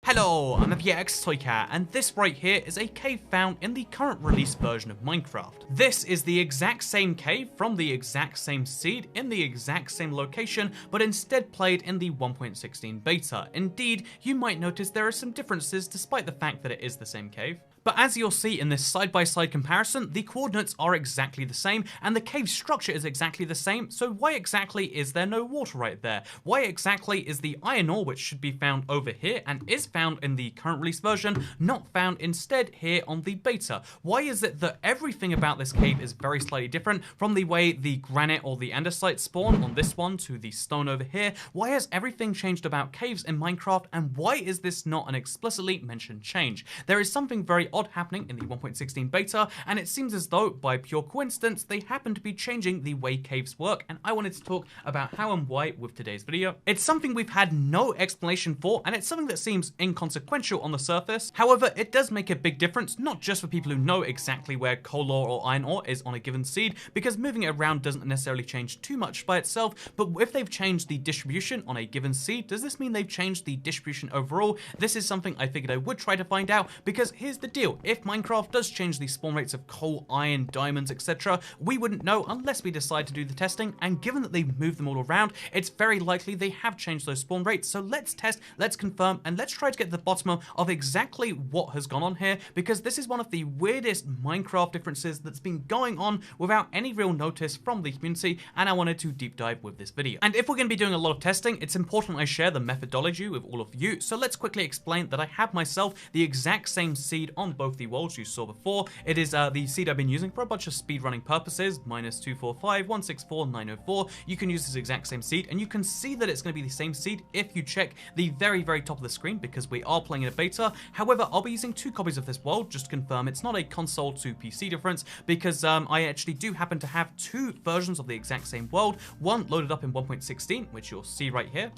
Hello, I'm FX Toycat, and this right here is a cave found in the current release version of Minecraft. This is the exact same cave from the exact same seed in the exact same location, but instead played in the 1.16 beta. Indeed, you might notice there are some differences despite the fact that it is the same cave. But as you'll see in this side-by-side comparison, the coordinates are exactly the same, and the cave structure is exactly the same, so why exactly is there no water right there? Why exactly is the iron ore, which should be found over here, and is found in the current release version, not found instead here on the beta? Why is it that everything about this cave is very slightly different, from the way the granite or the andesite spawn on this one to the stone over here? Why has everything changed about caves in Minecraft, and why is this not an explicitly mentioned change? There is something very odd happening in the 1.16 beta, and it seems as though, by pure coincidence, they happen to be changing the way caves work, and I wanted to talk about how and why with today's video. It's something we've had no explanation for, and it's something that seems inconsequential on the surface. However, it does make a big difference, not just for people who know exactly where coal ore or iron ore is on a given seed, because moving it around doesn't necessarily change too much by itself, but if they've changed the distribution on a given seed, does this mean they've changed the distribution overall? This is something I figured I would try to find out, because here's the deal. If Minecraft does change the spawn rates of coal, iron, diamonds, etc., we wouldn't know unless we decide to do the testing, and given that they've moved them all around, it's very likely they have changed those spawn rates. So let's test, let's confirm, and let's try to get to the bottom of exactly what has gone on here, because this is one of the weirdest Minecraft differences that's been going on without any real notice from the community, and I wanted to deep dive with this video. And if we're going to be doing a lot of testing, it's important I share the methodology with all of you, so let's quickly explain that I have myself the exact same seed on both the worlds you saw before. It is the seed I've been using for a bunch of speedrunning purposes, -245164904. You can use this exact same seed, and you can see that it's going to be the same seed if you check the very top of the screen, because we are playing in a beta. However, I'll be using 2 copies of this world, just to confirm it's not a console to PC difference, because I actually do happen to have 2 versions of the exact same world, one loaded up in 1.16, which you'll see right here,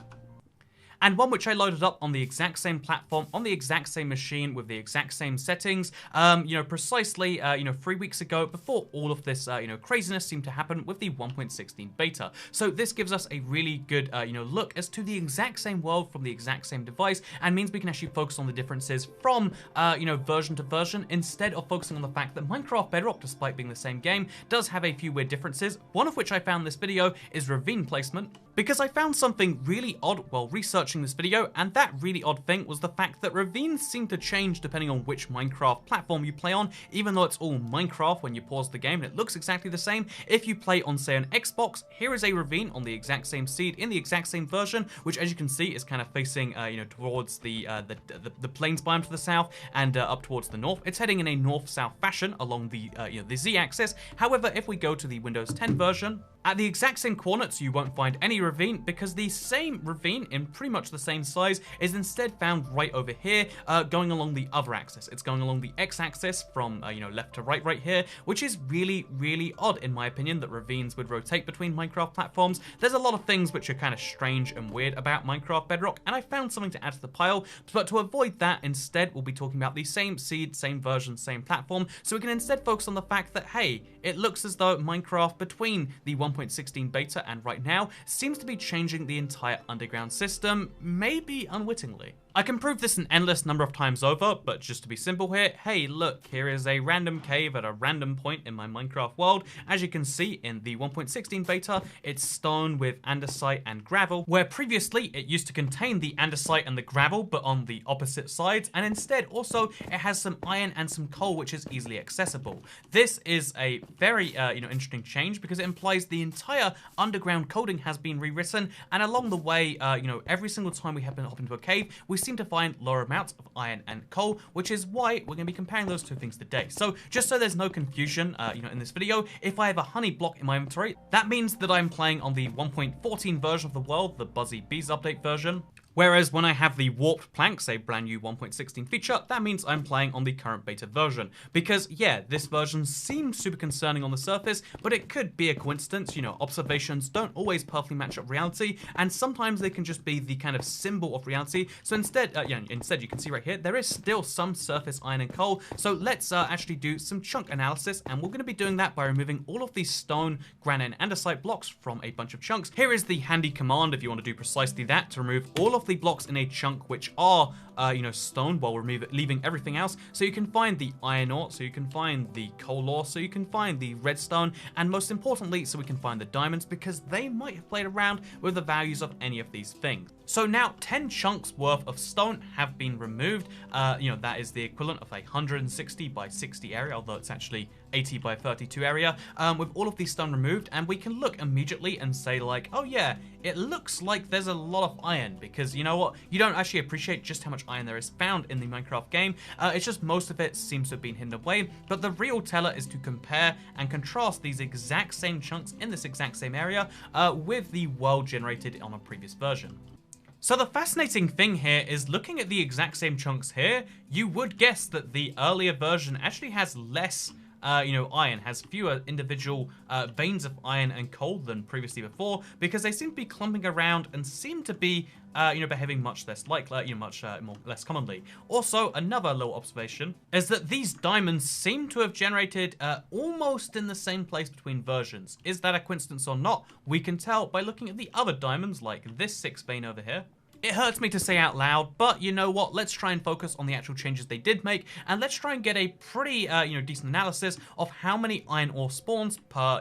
and one which I loaded up on the exact same platform, on the exact same machine, with the exact same settings, precisely, 3 weeks ago, before all of this, craziness seemed to happen with the 1.16 beta. So this gives us a really good, look as to the exact same world from the exact same device, and means we can actually focus on the differences from, version to version, instead of focusing on the fact that Minecraft Bedrock, despite being the same game, does have a few weird differences. One of which I found in this video is ravine placement, because I found something really odd while researching this video, and that really odd thing was the fact that ravines seem to change depending on which Minecraft platform you play on, even though it's all Minecraft when you pause the game and it looks exactly the same. If you play on, say, an Xbox, here is a ravine on the exact same seed in the exact same version, which, as you can see, is kind of facing, towards the plains biome to the south and up towards the north. It's heading in a north-south fashion along the the Z-axis. However, if we go to the Windows 10 version, at the exact same coordinates, you won't find any ravine, because the same ravine in pretty much the same size is instead found right over here, going along the other axis. It's going along the x-axis from left to right here, which is really odd in my opinion, that ravines would rotate between Minecraft platforms. There's a lot of things which are kind of strange and weird about Minecraft Bedrock, and I found something to add to the pile, but to avoid that, instead we'll be talking about the same seed, same version, same platform, so we can instead focus on the fact that, hey, it looks as though Minecraft between the 1.16 beta and right now seems to be changing the entire underground system, maybe unwittingly. I can prove this an endless number of times over, but just to be simple here, hey look, here is a random cave at a random point in my Minecraft world. As you can see in the 1.16 beta, it's stone with andesite and gravel, where previously it used to contain the andesite and the gravel, but on the opposite sides, and instead also it has some iron and some coal, which is easily accessible. This is a very interesting change, because it implies the entire underground coding has been rewritten, and along the way, every single time we happen to hop into a cave, we seem to find lower amounts of iron and coal, which is why we're going to be comparing those 2 things today. So just so there's no confusion, in this video, if I have a honey block in my inventory, that means that I'm playing on the 1.14 version of the world, the Buzzy Bees update version. Whereas when I have the warped planks, a brand new 1.16 feature, that means I'm playing on the current beta version. Because yeah, this version seems super concerning on the surface, but it could be a coincidence. Observations don't always perfectly match up reality, and sometimes they can just be the kind of symbol of reality. So instead, instead you can see right here, there is still some surface iron and coal. So let's actually do some chunk analysis, and we're going to be doing that by removing all of these stone, granite, and andesite blocks from a bunch of chunks. Here is the handy command if you want to do precisely that, to remove all of off the blocks in a chunk which are, stone while leaving everything else. So you can find the iron ore, so you can find the coal ore, so you can find the redstone, and most importantly, so we can find the diamonds, because they might have played around with the values of any of these things. So now 10 chunks worth of stone have been removed. That is the equivalent of a 160 by 60 area, although it's actually 80 by 32 area, with all of these stone removed, and we can look immediately and say like, oh yeah, it looks like there's a lot of iron, because you know what, you don't actually appreciate just how much iron there is found in the Minecraft game. It's just most of it seems to have been hidden away, but the real teller is to compare and contrast these exact same chunks in this exact same area with the world generated on a previous version. So the fascinating thing here is, looking at the exact same chunks here, you would guess that the earlier version actually has less iron, has fewer individual veins of iron and coal than previously before, because they seem to be clumping around and seem to be behaving much less less commonly. Also, another little observation is that these diamonds seem to have generated almost in the same place between versions. Is that a coincidence or not? We can tell by looking at the other diamonds, like this 6 vein over here. It hurts me to say out loud, but you know what? Let's try and focus on the actual changes they did make, and let's try and get a pretty, decent analysis of how many iron ore spawns per,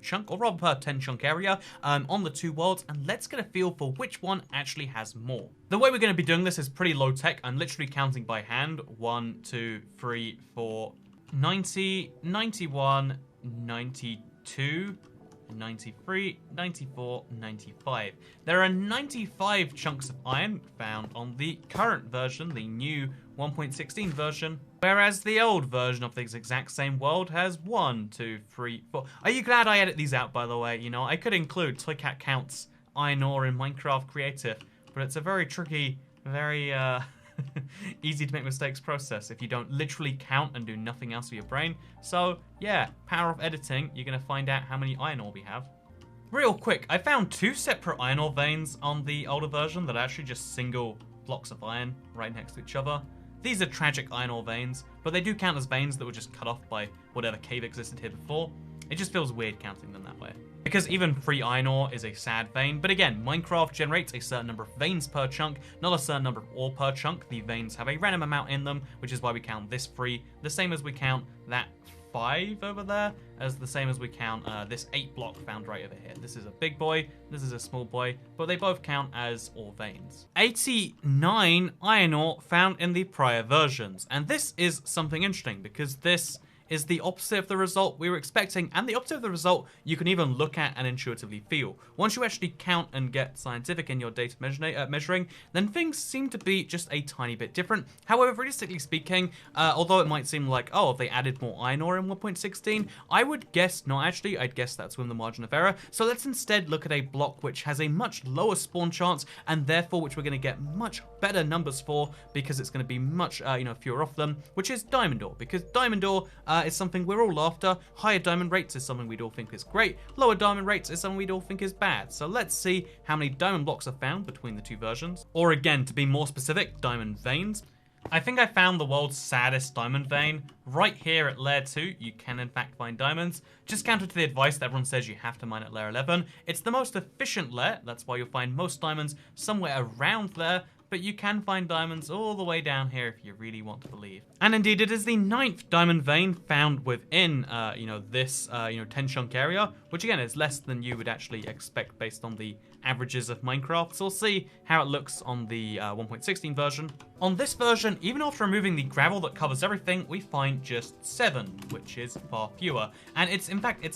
chunk, or rather per 10 chunk area on the two worlds, and let's get a feel for which one actually has more. The way we're going to be doing this is pretty low tech. I'm literally counting by hand. 1, 2, 3, 4, 90, 91, 92... 93, 94, 95. There are 95 chunks of iron found on the current version, the new 1.16 version, whereas the old version of this exact same world has 1, 2, 3, 4. Are you glad I edit these out, by the way? I could include Toycat counts iron ore in Minecraft Creative, but it's a very tricky, very easy to make mistakes process if you don't literally count and do nothing else with your brain. So yeah, power of editing, you're going to find out how many iron ore we have. Real quick, I found 2 separate iron ore veins on the older version that are actually just single blocks of iron right next to each other. These are tragic iron ore veins, but they do count as veins that were just cut off by whatever cave existed here before. It just feels weird counting them that way, because even free iron ore is a sad vein. But again, Minecraft generates a certain number of veins per chunk, not a certain number of ore per chunk. The veins have a random amount in them, which is why we count this free, the same as we count that 5 over there, as the same as we count this 8 block found right over here. This is a big boy, this is a small boy, but they both count as ore veins. 89 iron ore found in the prior versions, and this is something interesting, because this is the opposite of the result we were expecting, and the opposite of the result you can even look at and intuitively feel. Once you actually count and get scientific in your data measuring, then things seem to be just a tiny bit different. However, realistically speaking, although it might seem like, oh, they added more iron ore in 1.16, I would guess not actually. I'd guess that's within the margin of error. So let's instead look at a block which has a much lower spawn chance, and therefore which we're going to get much better numbers for, because it's going to be much fewer of them, which is diamond ore, because diamond ore is something we're all after. Higher diamond rates is something we'd all think is great. Lower diamond rates is something we'd all think is bad. So let's see how many diamond blocks are found between the two versions. Or again, to be more specific, diamond veins. I think I found the world's saddest diamond vein. Right here at layer 2, you can in fact find diamonds. Just counter to the advice that everyone says you have to mine at layer 11. It's the most efficient layer, that's why you'll find most diamonds somewhere around there, but you can find diamonds all the way down here if you really want to believe. And indeed, it is the 9th diamond vein found within, this 10 chunk area, which again is less than you would actually expect based on the averages of Minecraft. So we'll see how it looks on the 1.16 version. On this version, even after removing the gravel that covers everything, we find just 7, which is far fewer. And it's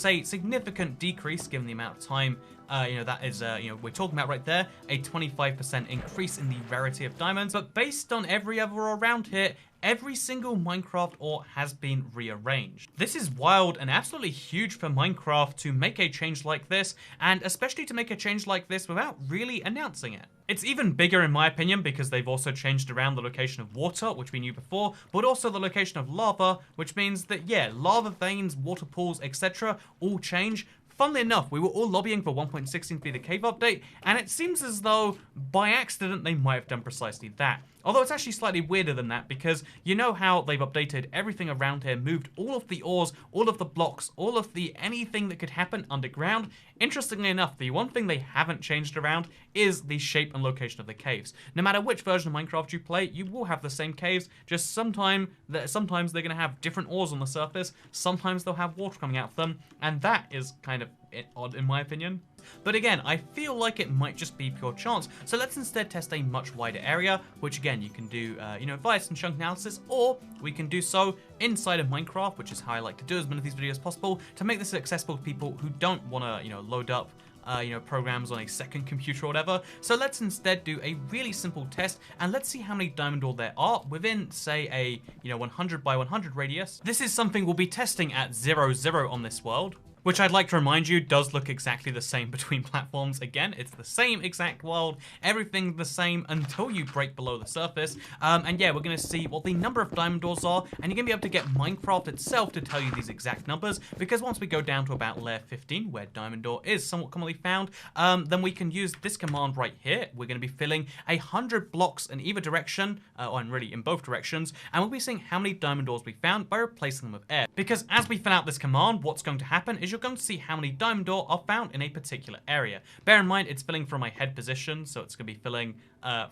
a significant decrease given the amount of time that is, we're talking about right there, a 25% increase in the rarity of diamonds. But based on every other ore around here, every single Minecraft ore has been rearranged. This is wild and absolutely huge for Minecraft to make a change like this, and especially to make a change like this without really announcing it. It's even bigger in my opinion because they've also changed around the location of water, which we knew before, but also the location of lava, which means that, yeah, lava veins, water pools, etc. all change. Funnily enough, we were all lobbying for 1.16 for the cave update, and it seems as though, by accident, they might have done precisely that. Although it's actually slightly weirder than that, because you know how they've updated everything around here, moved all of the ores, all of the blocks, all of the anything that could happen underground. Interestingly enough, the one thing they haven't changed around is the shape and location of the caves. No matter which version of Minecraft you play, you will have the same caves, just sometimes they're going to have different ores on the surface, sometimes they'll have water coming out of them, and that is kind of odd in my opinion. But again, I feel like it might just be pure chance, so let's instead test a much wider area, which again, you can do, via some chunk analysis, or we can do so inside of Minecraft, which is how I like to do as many of these videos as possible, to make this accessible to people who don't want to, load up programs on a second computer or whatever. So let's instead do a really simple test, and let's see how many diamond ore there are within, say, a 100 by 100 radius. This is something we'll be testing at 0, 0 on this world, which I'd like to remind you does look exactly the same between platforms. Again, it's the same exact world, everything the same until you break below the surface. And yeah, we're going to see what the number of diamond ores are, and you're going to be able to get Minecraft itself to tell you these exact numbers, because once we go down to about layer 15, where diamond ore is somewhat commonly found, then we can use this command right here. We're going to be filling 100 blocks in either direction, and really in both directions, and we'll be seeing how many diamond ores we found by replacing them with air. Because as we fill out this command, what's going to happen is you're going to see how many diamond ore are found in a particular area. Bear in mind, it's filling from my head position, so it's going to be filling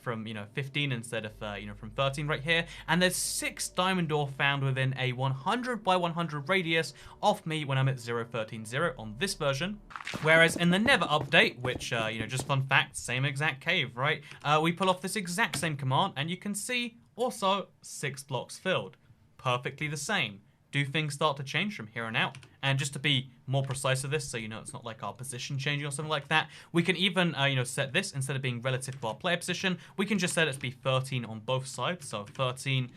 from 15 instead of from 13 right here. And there's 6 diamond ore found within a 100 by 100 radius of me when I'm at 0.13.0 on this version. Whereas in the Nether update, which just fun fact, same exact cave, right? We pull off this exact same command, and you can see also 6 blocks filled, perfectly the same. Do things start to change from here on out? And just to be more precise of this, so it's not like our position changing or something like that, we can even, set this, instead of being relative to our player position, we can just set it to be 13 on both sides. So 13,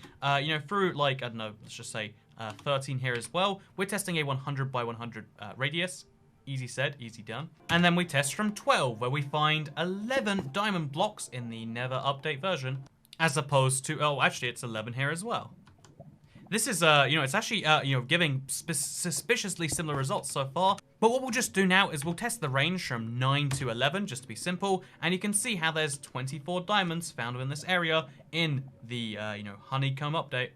through, like, I don't know, let's just say 13 here as well. We're testing a 100 by 100 radius. Easy said, easy done. And then we test from 12, where we find 11 diamond blocks in the Nether update version, as opposed to, oh, actually, it's 11 here as well. This is, it's actually, giving suspiciously similar results so far. But what we'll just do now is we'll test the range from 9 to 11, just to be simple. And you can see how there's 24 diamonds found in this area in the, honeycomb update.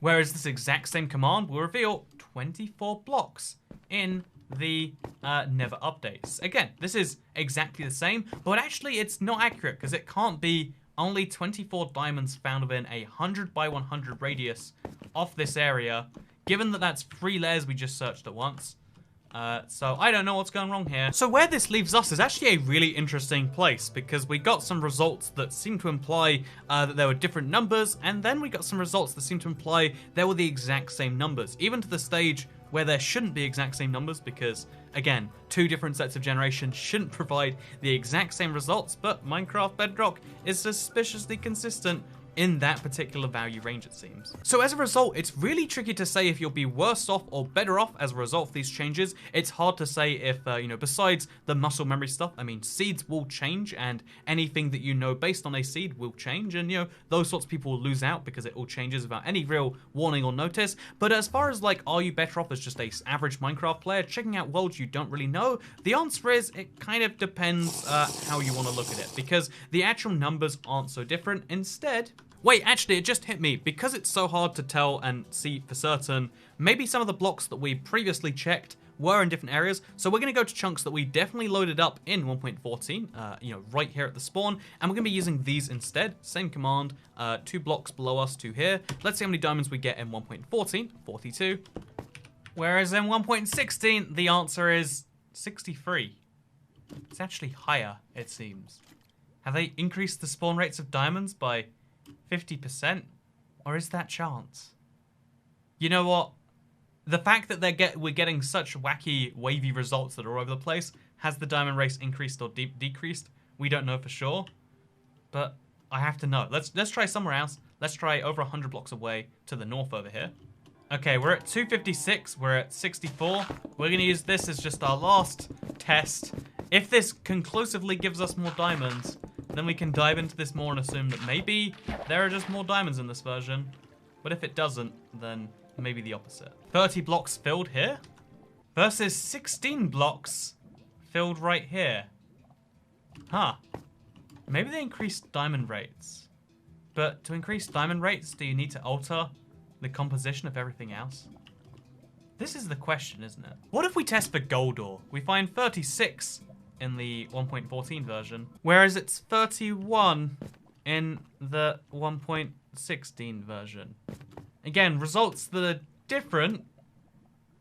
Whereas this exact same command will reveal 24 blocks in the Nether updates. Again, this is exactly the same, but actually it's not accurate, because it can't be only 24 diamonds found within a 100 by 100 radius of this area, given that that's 3 layers we just searched at once. So I don't know what's going wrong here. So where this leaves us is actually a really interesting place, because we got some results that seem to imply that there were different numbers, and then we got some results that seem to imply there were the exact same numbers, even to the stage where there shouldn't be exact same numbers, because again, 2 different sets of generations shouldn't provide the exact same results, but Minecraft Bedrock is suspiciously consistent in that particular value range, it seems. So as a result, it's really tricky to say if you'll be worse off or better off as a result of these changes. It's hard to say if, besides the muscle memory stuff, I mean, seeds will change, and anything that you know based on a seed will change, and, those sorts of people will lose out because it all changes without any real warning or notice. But as far as, like, are you better off as just a average Minecraft player checking out worlds you don't really know, the answer is it kind of depends how you want to look at it, because the actual numbers aren't so different. Instead, wait, actually, it just hit me. Because it's so hard to tell and see for certain, maybe some of the blocks that we previously checked were in different areas. So we're going to go to chunks that we definitely loaded up in 1.14, right here at the spawn. And we're going to be using these instead. Same command, 2 blocks below us, 2 here. Let's see how many diamonds we get in 1.14, 42. Whereas in 1.16, the answer is 63. It's actually higher, it seems. Have they increased the spawn rates of diamonds by 50%? Or is that chance? You know what? The fact that we're getting such wacky, wavy results that are all over the place, has the diamond race increased or decreased? We don't know for sure. But I have to know. Let's try somewhere else. Let's try over 100 blocks away to the north over here. Okay, we're at 256. We're at 64. We're going to use this as just our last test. If this conclusively gives us more diamonds, then we can dive into this more and assume that maybe there are just more diamonds in this version. But if it doesn't, then maybe the opposite. 30 blocks filled here versus 16 blocks filled right here. Huh. Maybe they increased diamond rates. But to increase diamond rates, do you need to alter the composition of everything else? This is the question, isn't it? What if we test for gold ore? We find 36 in the 1.14 version, whereas it's 31 in the 1.16 version. Again, results that are different,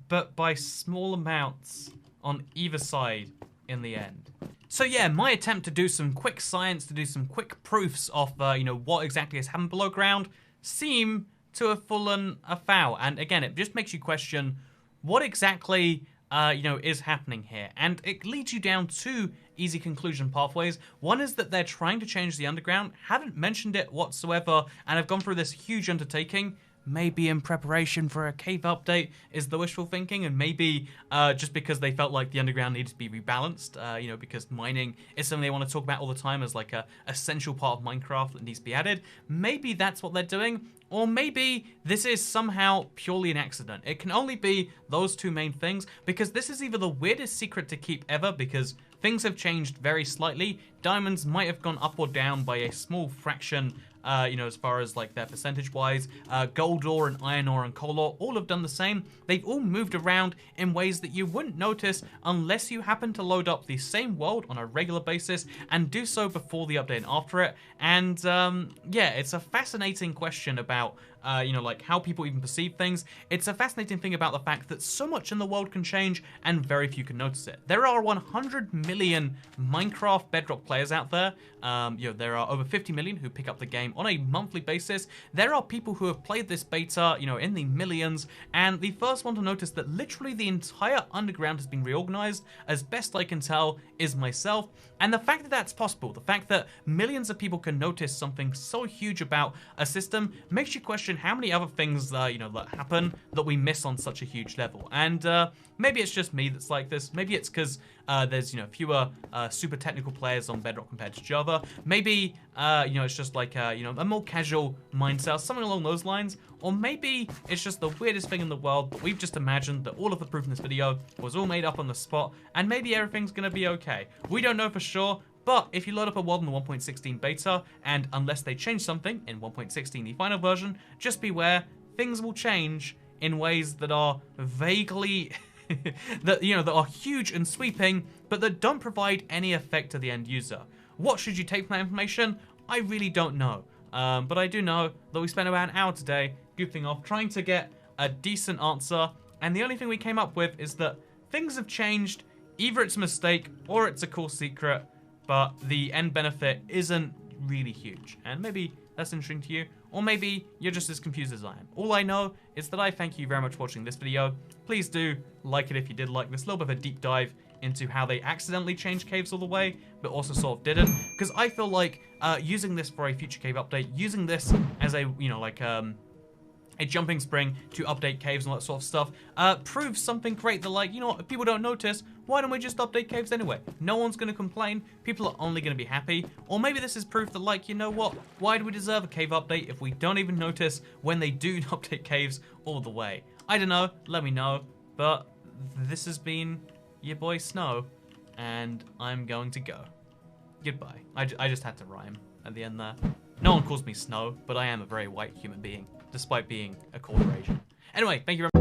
but by small amounts on either side in the end. So yeah, my attempt to do some quick science, to do some quick proofs of, you know, what exactly has happened below ground, seem to have fallen afoul. And again, it just makes you question what exactly, you know, is happening here. And it leads you down two easy conclusion pathways. One is that they're trying to change the underground, haven't mentioned it whatsoever, and have gone through this huge undertaking. Maybe in preparation for a cave update is the wishful thinking, and maybe just because they felt like the underground needed to be rebalanced, you know, because mining is something they want to talk about all the time as like a essential part of Minecraft that needs to be added. Maybe that's what they're doing, or maybe this is somehow purely an accident. It can only be those two main things, because this is either the weirdest secret to keep ever, because things have changed very slightly. Diamonds might have gone up or down by a small fraction, you know, as far as like their percentage-wise. Gold ore and iron ore and coal ore all have done the same. They've all moved around in ways that you wouldn't notice unless you happen to load up the same world on a regular basis and do so before the update and after it. And yeah, it's a fascinating question about you know, like how people even perceive things. It's a fascinating thing about the fact that so much in the world can change and very few can notice it. There are 100 million Minecraft Bedrock players out there. You know, there are over 50 million who pick up the game on a monthly basis. There are people who have played this beta, you know, in the millions, and the first one to notice that literally the entire underground has been reorganized, as best I can tell, is myself. And the fact that that's possible, the fact that millions of people can notice something so huge about a system, makes you question how many other things, you know, that happen that we miss on such a huge level. And maybe it's just me that's like this. Maybe it's because there's, you know, fewer super technical players on Bedrock compared to Java. Maybe, you know, it's just like, you know, a more casual mindset, something along those lines. Or maybe it's just the weirdest thing in the world, but we've just imagined that all of the proof in this video was all made up on the spot, and maybe everything's gonna be okay. We don't know for sure, but if you load up a world in the 1.16 beta, and unless they change something in 1.16, the final version, just beware, things will change in ways that are vaguely, that, you know, that are huge and sweeping, but that don't provide any effect to the end user. What should you take from that information? I really don't know. But I do know that we spent about an hour today goofing off, trying to get a decent answer, and the only thing we came up with is that things have changed. Either it's a mistake or it's a cool secret, but the end benefit isn't really huge. And maybe that's interesting to you, or maybe you're just as confused as I am. All I know is that I thank you very much for watching this video. Please do like it if you did like this little bit of a deep dive into how they accidentally changed caves all the way, but also sort of didn't. Because I feel like using this for a future cave update, using this as a, you know, like a jumping spring to update caves and all that sort of stuff, proves something great that, like, you know what, if people don't notice, why don't we just update caves anyway? No one's going to complain, people are only going to be happy. Or maybe this is proof that, like, you know what, why do we deserve a cave update if we don't even notice when they do update caves all the way? I don't know, let me know, but this has been your boy Snow, and I'm going to go. Goodbye. I just had to rhyme at the end there. No one calls me Snow, but I am a very white human being, despite being a colder Asian. Anyway, thank you very much.